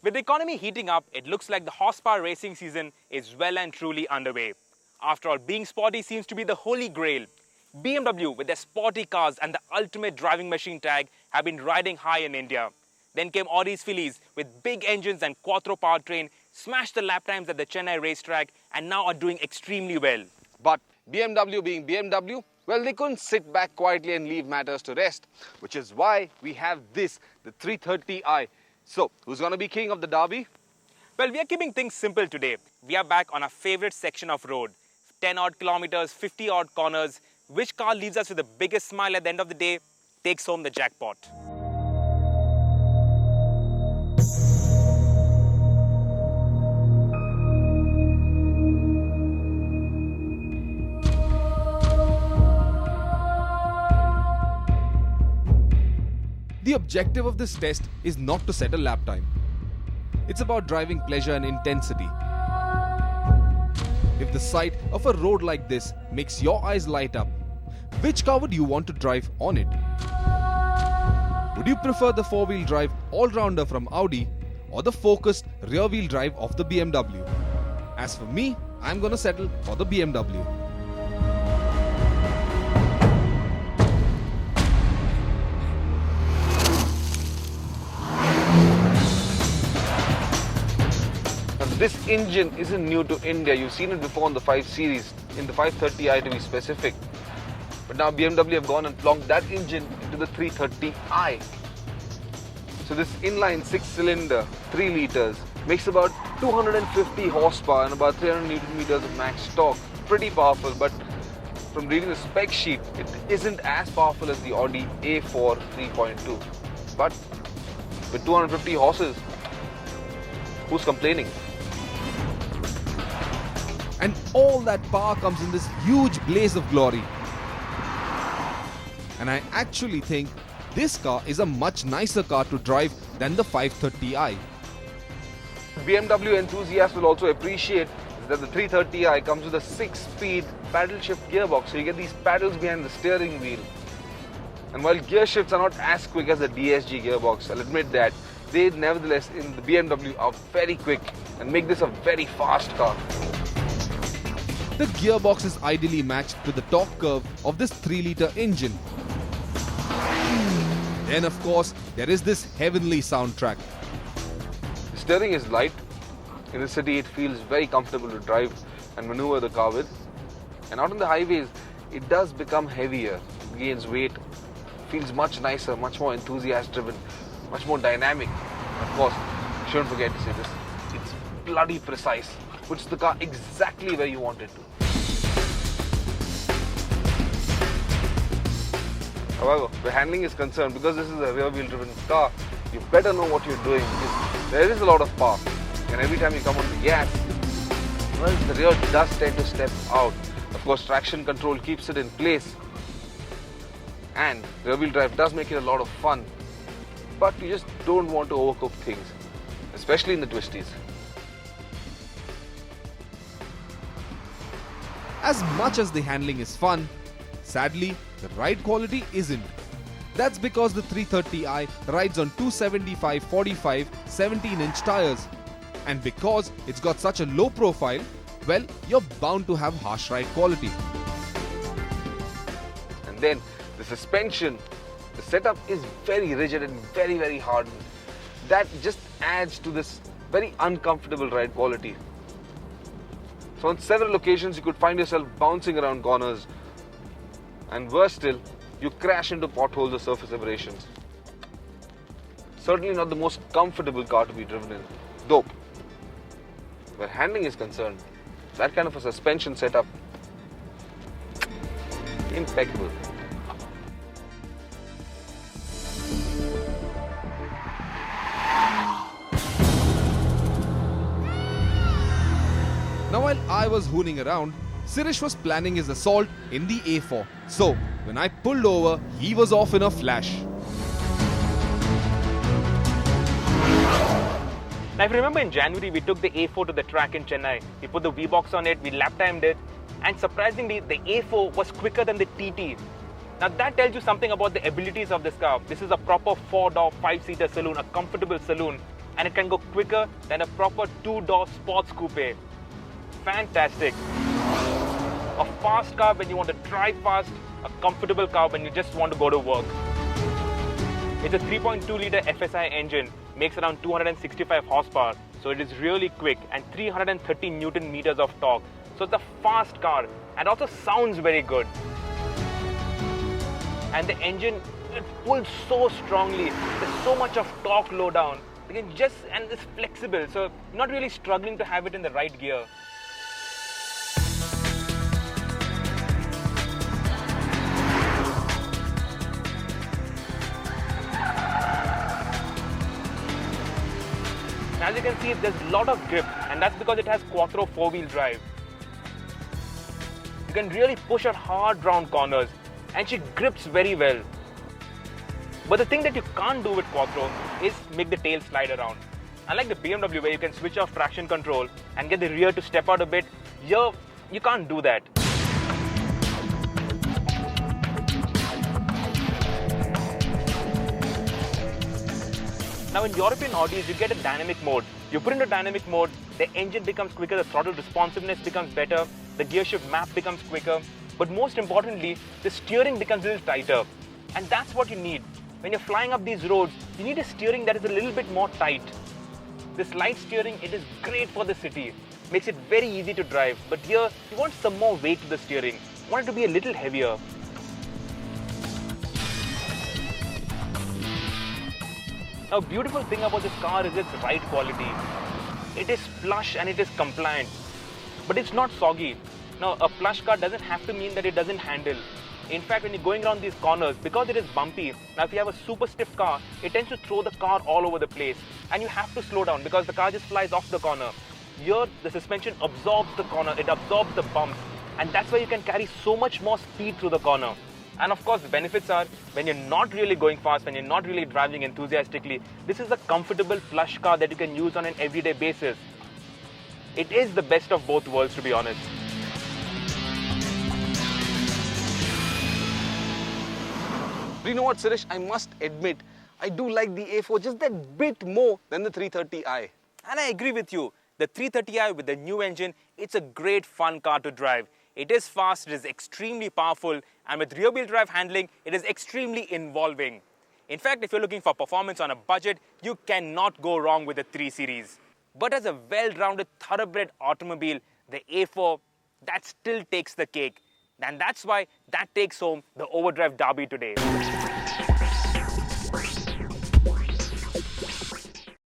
With the economy heating up, it looks like the horsepower racing season is well and truly underway. After all, being sporty seems to be the holy grail. BMW, with their sporty cars and the ultimate driving machine tag, have been riding high in India. Then came Audi's fillies with big engines and quattro powertrain, smashed the lap times at the Chennai racetrack, and now are doing extremely well. But BMW being BMW, well, they couldn't sit back quietly and leave matters to rest, which is why we have this, the 330i. So, who's going to be king of the derby? Well, we are keeping things simple today. We are back on our favorite section of road. 10 odd kilometers, 50 odd corners. Which car leaves us with the biggest smile at the end of the day takes home the jackpot. The objective of this test is not to set a lap time. It's about driving pleasure and intensity. If the sight of a road like this makes your eyes light up, which car would you want to drive on it? Would you prefer the four-wheel drive all-rounder from Audi or the focused rear-wheel drive of the BMW? As for me, I'm gonna settle for the BMW. This engine isn't new to India. You've seen it before in the 5 Series, in the 530i to be specific. But now BMW have gone and plonked that engine into the 330i. So this inline 6-cylinder, 3 litres, makes about 250 horsepower and about 300 Newton meters of max torque. Pretty powerful, but from reading the spec sheet, it isn't as powerful as the Audi A4 3.2. But with 250 horses, who's complaining? And all that power comes in this huge blaze of glory. And I actually think this car is a much nicer car to drive than the 530i. BMW enthusiasts will also appreciate that the 330i comes with a 6-speed paddle shift gearbox, so you get these paddles behind the steering wheel. And while gear shifts are not as quick as the DSG gearbox, I'll admit that, they nevertheless in the BMW are very quick and make this a very fast car. The gearbox is ideally matched with the torque curve of this 3-litre engine. Then of course, there is this heavenly soundtrack. The steering is light. In the city it feels very comfortable to drive and maneuver the car with. And out on the highways, it does become heavier. It gains weight, feels much nicer, much more enthusiast driven, much more dynamic. Of course, you shouldn't forget to say this, it's bloody precise. Puts the car exactly where you want it to. However, where handling is concerned, because this is a rear-wheel driven car, you better know what you're doing because there is a lot of power. And every time you come on the gas, well, the rear does tend to step out. Of course, traction control keeps it in place. And rear-wheel drive does make it a lot of fun. But you just don't want to overcook things, especially in the twisties. As much as the handling is fun, sadly, the ride quality isn't. That's because the 330i rides on 275/45 17-inch tires. And because it's got such a low profile, well, you're bound to have harsh ride quality. And then the suspension, the setup is very rigid and very, very hardened. That just adds to this very uncomfortable ride quality. So on several occasions you could find yourself bouncing around corners, and worse still, you crash into potholes or surface abrasions. Certainly not the most comfortable car to be driven in, though where handling is concerned, that kind of a suspension setup, impeccable. Now while I was hooning around, Sirish was planning his assault in the A4. So when I pulled over, he was off in a flash. Now if you remember in January, we took the A4 to the track in Chennai. We put the V-Box on it, we lap timed it, and surprisingly the A4 was quicker than the TT. Now that tells you something about the abilities of this car. This is a proper 4-door, 5-seater saloon, a comfortable saloon. and it can go quicker than a proper two-door sports coupe. Fantastic. A fast car when you want to drive fast, a comfortable car when you just want to go to work. It's a 3.2-litre FSI engine, makes around 265 horsepower, so it is really quick, and 330 Newton meters of torque. So it's a fast car and also sounds very good. And the engine, it pulls so strongly. There's so much of torque low down. And it's flexible, so you're not really struggling to have it in the right gear. As you can see, there's a lot of grip, and that's because it has quattro four-wheel drive. You can really push her hard round corners, and she grips very well. But the thing that you can't do with quattro is make the tail slide around. Unlike the BMW where you can switch off traction control and get the rear to step out a bit, here you can't do that. Now in European Audis, you get a dynamic mode. You put into dynamic mode, the engine becomes quicker, the throttle responsiveness becomes better, the gear shift map becomes quicker, but most importantly, the steering becomes a little tighter. And that's what you need. When you're flying up these roads, you need a steering that is a little bit more tight. This light steering, it is great for the city. Makes it very easy to drive, but here, you want some more weight to the steering. You want it to be a little heavier. Now, beautiful thing about this car is its ride quality. It is plush and it is compliant, but it's not soggy. Now, a plush car doesn't have to mean that it doesn't handle. In fact, when you're going around these corners, because it is bumpy, now if you have a super stiff car, it tends to throw the car all over the place. And you have to slow down because the car just flies off the corner. Here, the suspension absorbs the corner, it absorbs the bumps. And that's why you can carry so much more speed through the corner. And of course, the benefits are, when you're not really going fast, when you're not really driving enthusiastically, this is a comfortable plush car that you can use on an everyday basis. It is the best of both worlds, to be honest. But you know what, Sirish? I must admit, I do like the A4 just that bit more than the 330i. And I agree with you. The 330i with the new engine, it's a great fun car to drive. It is fast, it is extremely powerful, and with rear-wheel drive handling, it is extremely involving. In fact, if you're looking for performance on a budget, you cannot go wrong with the 3 Series. But as a well-rounded, thoroughbred automobile, the A4, that still takes the cake. And that's why that takes home the OVERDRIVE Derby today.